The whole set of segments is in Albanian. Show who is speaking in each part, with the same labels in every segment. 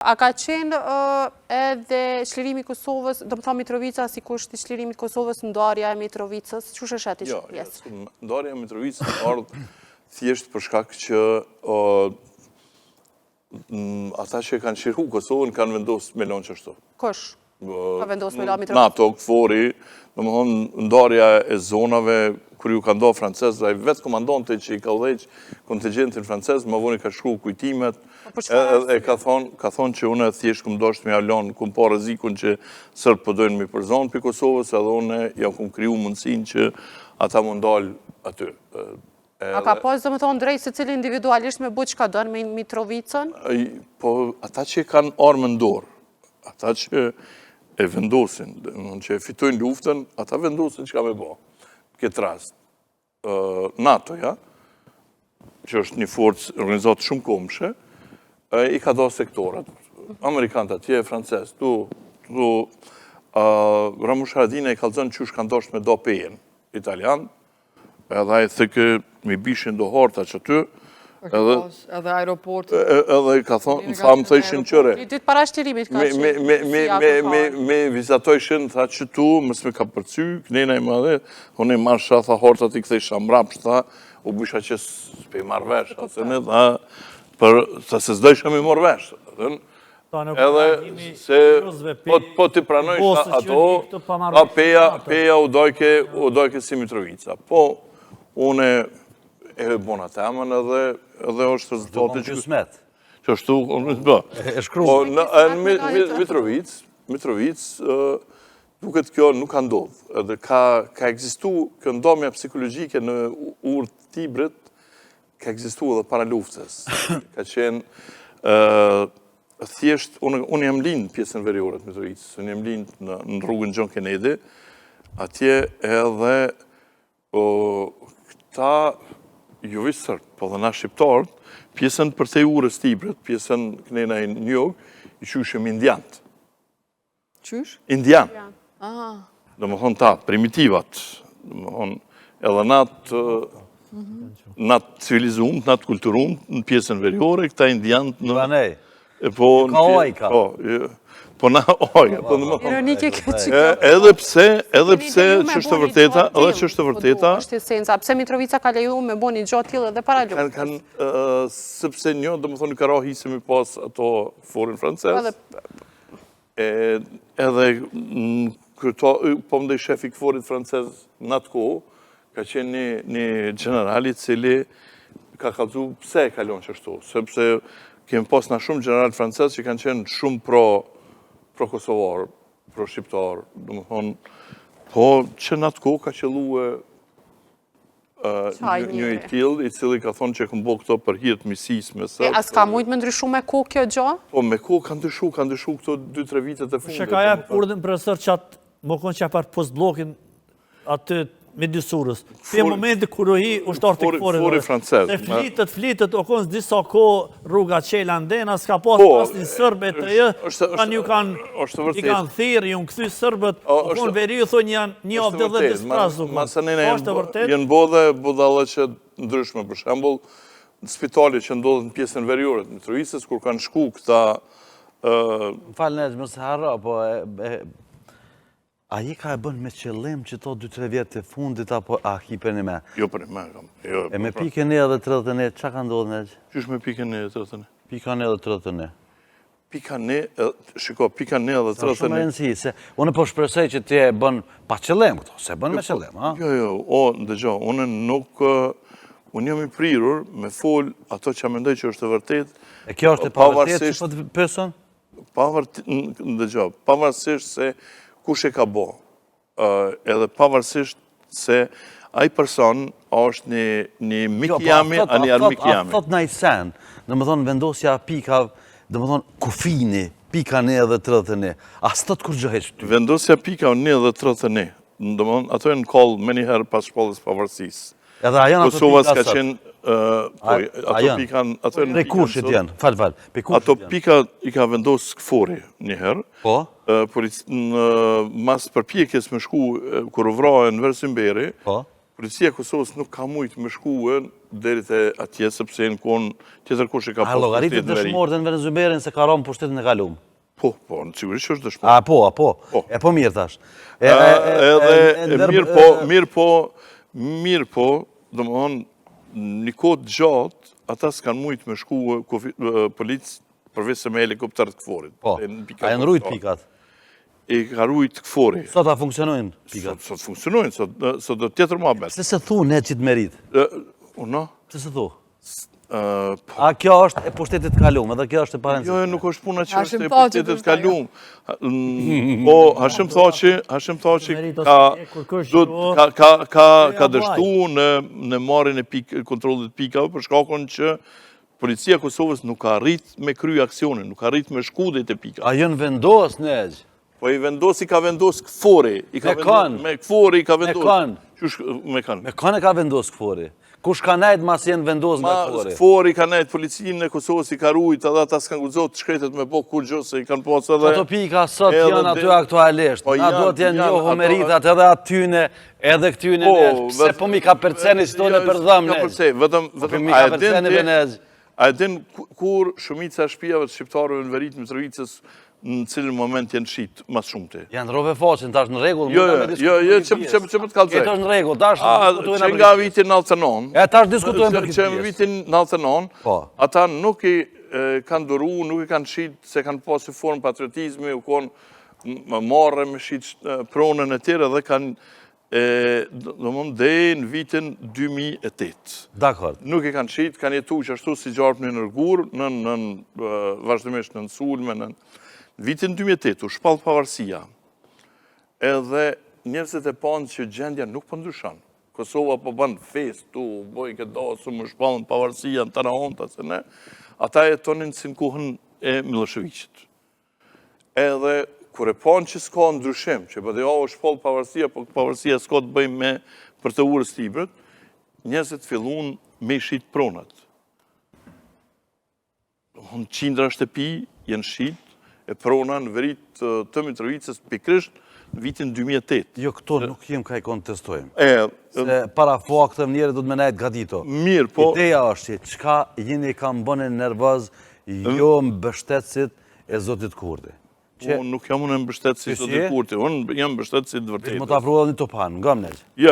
Speaker 1: A ka qenë edhe çlirimi i Kosovës, do të thonë Mitrovica, si kusht i çlirimit të Kosovës, ndarja e Mitrovicës, çu sheshati që pjesë?
Speaker 2: Jo, ndarja e Mitrovicës ardhë thjesht për shkak që ata që kanë çliru Kosovën kanë vendosur me lanë ashtu.
Speaker 1: Kush? Ka vendosur me lanë Mitrovicën?
Speaker 2: NATO, KFOR-i, domethënë ndarja e zonave kur ju ka ndarë francezë, ai vetë komandante që i ka udhëheq kontingjentin francez, më vonë ka shkruar kujtimet. E ka thonë që unë thjesht kum dashur me alon, kum pa rrezikun që sërt po dojnë me përzon për Kosovës, edhe unë jam kum kriju mundësinë që ata mund dal aty.
Speaker 1: A ka pas domethënë drejt secili individualisht me bëj çka don me Mitrovicën?
Speaker 2: Po ata që kanë armën në dorë, ata që e vendosin, që e fitojnë luftën, ata vendosin çka me bë. Këtë rast, NATO-ja, që është një forcë organizatë shumë komshe, i ka do sektorat. Amerikanët atje, francesë, tu Ramush Haradinaj i ka zënë që kanë doshtë me do pejen italian, edhe e thëke mi bishin do horta që ty,
Speaker 3: edhe aeroporti.
Speaker 2: Edhe ka thonë, më thëshin qëre.
Speaker 1: I ditë para shtirimit ka
Speaker 2: Me vizatojshin, tha që tu, mësme ka përcy, kënena i madhe, unë i marrë sha, tha hortat i këthej shamrap, tha, u bësha që s'pe i marrë vesh, se s'dojshëm i morë vesh. Edhe se po t'i pranojsh ato, peja u dojke si Mitrovica. Po, une e bona temën edhe është rezultate që është Mitrovic, duket kjo nuk ka ndodhë. Edhe ka egzistu kjo ndomja psikologjike në urë Tibrit, ka egzistu edhe para luftës. Ka qenë thjesht, unë jam lind pjesën veriore të Mitrovicës, unë jam lind në rrugën John Kennedy, atje edhe këta jo vishë sërt, po dhe na shqiptarët, pjesën për te urës Tibrit, pjesën kënena i Njog, i qyshem indiantë.
Speaker 3: Qysh?
Speaker 2: Indianë. Do më thonë ta, primitivat. Do më thonë, edhe natë civilizumë, natë kulturumë, në pjesën veriore, këta indiantë në...
Speaker 4: Banej.
Speaker 2: Ka
Speaker 4: oj, ka.
Speaker 2: Po na oj.
Speaker 1: Ironike këtë që...
Speaker 2: Edhe pse, që është të vërteta, edhe që është të vërteta...
Speaker 1: është esenca, pse Mitrovica ka leju me bo një gjatë tjilë edhe para luftës?
Speaker 2: Sëpse një, do më thonë, ka ra hisë me pas ato forin francesë. Edhe po mdej shefi këforit francesë në atë kohë, ka qenë një generali cili ka kalzu pse e kalon që ashtu, sepse kemi pas në shumë general francesë që kanë qenë shumë pro-Kosovar, pro-Shqiptar, do më thonë, po që në atë kohë ka qëllue një i tjilë, i cili ka thonë që këmë bo këto për hirtë misis me sërë.
Speaker 1: A s'ka mujtë me ndryshu me kohë kjo gjo?
Speaker 2: Po, me kohë ka ndryshu këto 2-3 vitet e fundit.
Speaker 4: Shë ka jep urdin profesor që atë më konë që apar post-blokin atë me dysurës. Për momenti kërë hi ushtarë të këfore.
Speaker 2: Fori francesë.
Speaker 4: Se flitet, o konës disa ko rruga qela ndena, s'ka pas një sërbet të jë, kanë ju kanë thirë, ju në këthy sërbet, o konë veri ju thonë janë një avdhe dhe disprasu.
Speaker 2: Masanene jenë bodhe budale që ndryshme, për shembull, në spitali që ndodhë në pjesën veriore të Mitrovicës, kur kanë shku këta...
Speaker 4: Falë nëzë, mësë harra, po... A i ka e bënë me qëllim që to 2-3 vjetë të fundit, apo a hiper një me?
Speaker 2: Jo për një me, kam.
Speaker 4: E me pike një edhe 31, qa ka ndodhë në gjë?
Speaker 2: Qysh me pike një edhe 31?
Speaker 4: Pika një edhe 31.
Speaker 2: Pika një, shiko, pika një edhe 31.
Speaker 4: Sa shumë e nësi, se unë po shpresoj që ti e bënë pa qëllim këto, se bënë me qëllim, ha?
Speaker 2: Jo, ndëgjo, unë nuk, unë jam i prirur me fol ato që mendoj që është të vërtet.
Speaker 4: E kjo është e pavërtet që po të pësën?
Speaker 2: Ndëgjo, pavarësisht se kush e ka bo, edhe pavarësisht se ai person është një mik jami, a një armik jami.
Speaker 4: A thot në i sen, dhe më thonë vendosja pika, dhe më thonë kufini, pika 1 dhe 31, a së tot kur gjëheq?
Speaker 2: Vendosja pika 1 dhe 31, dhe më thonë, ato e në kollë me njëherë pas shkollës pavarësis.
Speaker 4: Edhe a janë ato pika sot?
Speaker 2: Ato pika...
Speaker 4: Prej kushit janë, falë.
Speaker 2: Ato pika i ka vendosë këfori njëherë, por mas përpjekjes me shku, kur vrojë në Versimberi, Policia e Kosovës nuk ka mujtë me shkuën deri te atje, sepse në konë tjetër kush e ka
Speaker 5: A llogaritet dëshmorët në Venezuelan se ka rronë pushtetin e kaluar?
Speaker 2: Po, sigurisht që është dëshmor.
Speaker 5: Po. E po mirë tash.
Speaker 2: Mirë po, domethënë një kohë gjatë ata s'kan mujtë me shku policë përveç se me helikopter të KFOR-it.
Speaker 5: Po. A janë rujt pikat?
Speaker 2: E ka rujt KFOR-i.
Speaker 5: Sot a funksionojnë pikat?
Speaker 2: Sot funksionojnë, sot do tjetër muhabet.
Speaker 5: Se thu ne që të merit?
Speaker 2: Unë?
Speaker 5: Se thu? A kjo është e pushtetit kaluar, edhe kjo është e parëndësishme.
Speaker 2: Jo, nuk është puna që është e pushtetit kaluar. Po, Hashim Thaçi ka dështu në marrjen e kontrollit pikave për shkakun që Policia e Kosovës nuk ka arrit me kry aksionin, nuk ka arrit me shku dhe të pikave.
Speaker 5: A jënë vendos në egjë?
Speaker 2: Po ka vendos KFOR-i. Me KFOR-i ka vendos. Me kanë.
Speaker 5: Me kanë e ka vendos KFOR-i. Kush ka nejtë mas jenë vendos nga KFOR-i?
Speaker 2: KFOR-i ka nejtë, policinë e Kosovës i ka rujt, edhe ata s'kan guxot shkretet me po kur gjo, se i kanë pas edhe...
Speaker 5: Ato pika sot janë aty aktualisht. Na do t'jenë një homeritat edhe atyne, edhe këtyne se po mi ka përceni që tonë për dhëmë nejtë.
Speaker 2: A e din kur shumica shpijave të shqiptarëve në Verit Mitrovicës në cilën moment jenë shqitë mas shumëti?
Speaker 5: Janë rove faqin, tash në regull.
Speaker 2: Jo, që më të kalëzaj.
Speaker 5: E tash në regull, tash
Speaker 2: që nga vitin 99.
Speaker 5: E tash diskutojmë për këtë
Speaker 2: pjesë. Që vitin 99, ata nuk i kanë duru, nuk i kanë shqitë, se kanë pasi formë patriotizmi, u konë marrë me shqitë pronën e tjere dhe kanë dhe në vitin 2008.
Speaker 5: Dakor.
Speaker 2: Nuk i kanë qitë, kanë jetu që ashtu si gjarpë në nërgur, vazhdimisht në sulme, në vitin 2008, u shpallë pavarësia. Edhe njerëzit e panë që gjendja nuk pëndryshan. Kosova po banë fest, tu, boj këtë dasë, më shpallën pavarësia në Tarahonta, se ne, ata e tonin si në kuhën e Miloševićit. Edhe kur e panë që s'ka ndryshim, që bëde o shpallë pavarësia, po pavarësia s'ka të bëjmë me për të urës tibret, njerëzit fillun me shqit pronat. Qindra shtëpi jenë shqit e prona në Verit të Mitrovicës pikrisht në vitin 2008.
Speaker 5: Jo, këto nuk jem ka i kontestojmë. Se para faktëm njerë du të me najtë gatito.
Speaker 2: Mirë, po...
Speaker 5: Ideja është që qka jeni kam bëne nervoz jo mbështetësit e Zotit Kurdi.
Speaker 2: Unë nuk jam unë mbështetësit e Zotit Kurdi, unë jam mbështetësit të vërtetë.
Speaker 5: Më të apruva një topan, nga më neqë.
Speaker 2: Jo,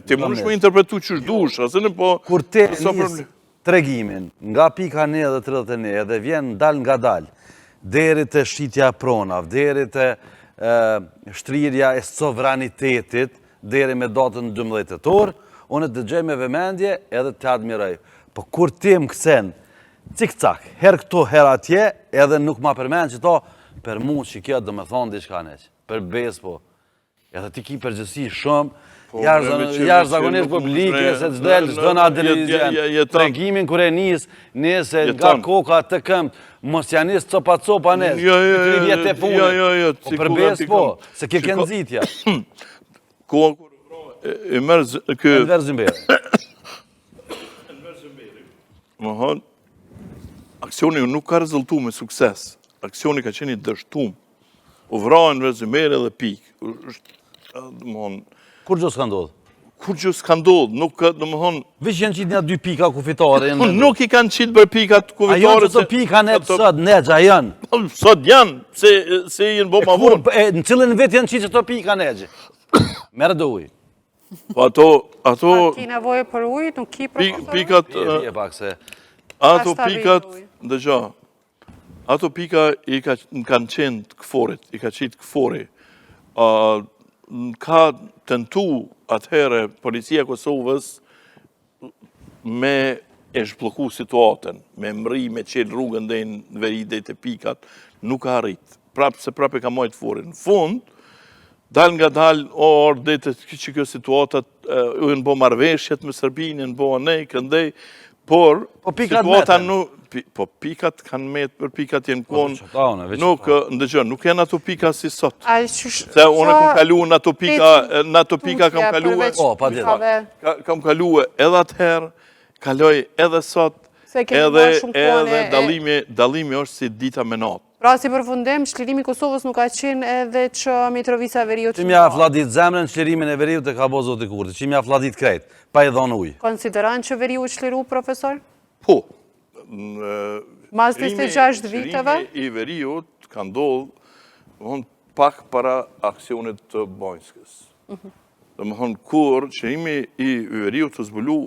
Speaker 2: ti më nëshme interpretu që shdush, asë në po...
Speaker 5: Kur te njës tregimin, nga pika 1 dhe 31, dhe vjen dal nga dal, deri të shqitja pronav, deri të shtrirja e sovranitetit, deri me datën 12 tetor, unë të dëgjoj me vëmendje edhe të admiroj. Po kur ti më kësen, cik-cak, her këto, her atje, edhe nuk ma përmend që to, për mu që kjo dhe me thonë diçka neqë, për bespo, edhe ti ki përgjësi shumë, jashtë zakonisht publike, se të zdelë, çdo në televizien, tregimin kër e njëse nga koka të këmë, mos janis copa nesë, të rivjet e punë, po për bespo, se kjo kënë zitja.
Speaker 2: E mërë kë...
Speaker 5: Enver Zimberi.
Speaker 2: Më hënë, aksioni nuk ka rezultu me sukses. Aksioni ka qeni dështum. U vrajnë Enver Zimberi dhe pikë.
Speaker 5: Kur gjë s'ka ndodhë?
Speaker 2: Kur gjë s'ka ndodhë, nuk ka, dhe më thonë...
Speaker 5: Vish janë qitë një 2 pika kufitare.
Speaker 2: Nuk i kanë qitë për pikat kufitare.
Speaker 5: A janë që të pika në të sot, neqë, a janë?
Speaker 2: Sot janë, se jenë bo ma vonë.
Speaker 5: Në cilën vetë janë qitë që të pika neqë? Merë do ujë.
Speaker 2: Ato...
Speaker 1: A ki nevojë për ujë, nuk ki profesor?
Speaker 2: Pikat... Ato pikat... Dëgja, ato pika i kanë qenë të KFOR-it, i ka qitë KFOR-i. Ka tentu atëhere policia Kosovës me e shbloku situatën, me mri, me qelë rrugën dhe në veri dhe të pikat, nuk ka arrit. Se prapë e ka majtë KFOR-i. Në fund, dal nga dal, dhe të që kjo situatat, u në bo marveshjet me Serbinë, në bo anej, këndej, por situata nuk... Po pikat kanë metë, për pikat jenë konë, nuk janë ato pika si sot. Se unë kam kalu në ato pika kam kalu kam kalu edhe atëherë, kaloj edhe sot, edhe dalimi është si dita me natë.
Speaker 1: Pra si përfundim, çlirimi i Kosovës nuk ka qenë edhe që Mitrovica e Veriut.
Speaker 5: Që mja fladit zemrën, çlirimin e Veriut e ka bo zoti Kurti, që mja fladit krejt, pa i dhonë ujë.
Speaker 1: Konsideran që Veriu çliru, profesor?
Speaker 2: Po.
Speaker 1: Mas 26 viteve?
Speaker 2: Çlirimi i Veriut ka ndodhur pak para aksionit të Bojnskës. Dhe më thonë, kur qërimi i Veriut të zbulu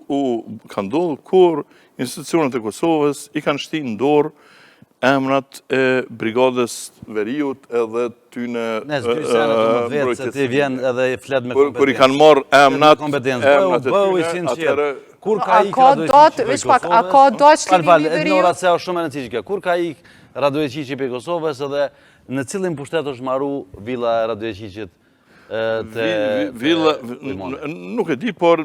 Speaker 2: ka ndodhur kur institucionet e Kosovës i kanë shti në dorë emrat e brigadës Veriut edhe tyne
Speaker 5: Nes dy sene të më vetë, se ti vjen edhe i flet me kompetencë.
Speaker 2: Kur i kanë marrë emrat
Speaker 5: Bëhu i sinqerë. Kur ka ik
Speaker 1: A ka do çlirimi i Veriut?
Speaker 5: Nora se është shumë e rëndësishme kjo. Kur ka ik Radojqiqi për Kosovës edhe në cilin pushtet është maru villa e Radojqiqit
Speaker 2: nuk e di, por...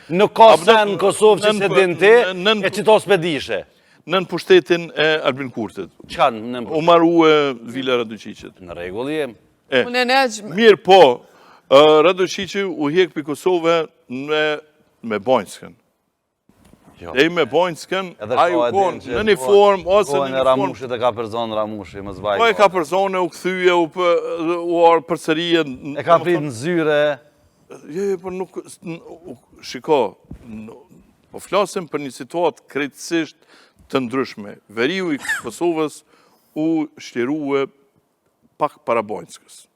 Speaker 5: Nuk ka sen në Kosovë që se din ti, e që to s'pedishe.
Speaker 2: Nën pushtetin e Albin Kurtit.
Speaker 5: Qanë?
Speaker 2: U maru villa Radojqiqit.
Speaker 5: Në regull jem.
Speaker 2: Mirë po, Radojqiqi u hjek për Kosovë me Bojnskën. E me Bojnskën, a ju konë në një formë, ose në një formë...
Speaker 5: Ramushit e ka përzonë Ramushi, më zbajnë.
Speaker 2: Po e ka përzonë, u këthyje, u arë përsërije...
Speaker 5: E ka prit në zyre...
Speaker 2: Por nuk... Shiko, po flasim për një situatë krejtësisht të ndryshme. Veriu i Kosovës u shtjerue pak para Bojnskës.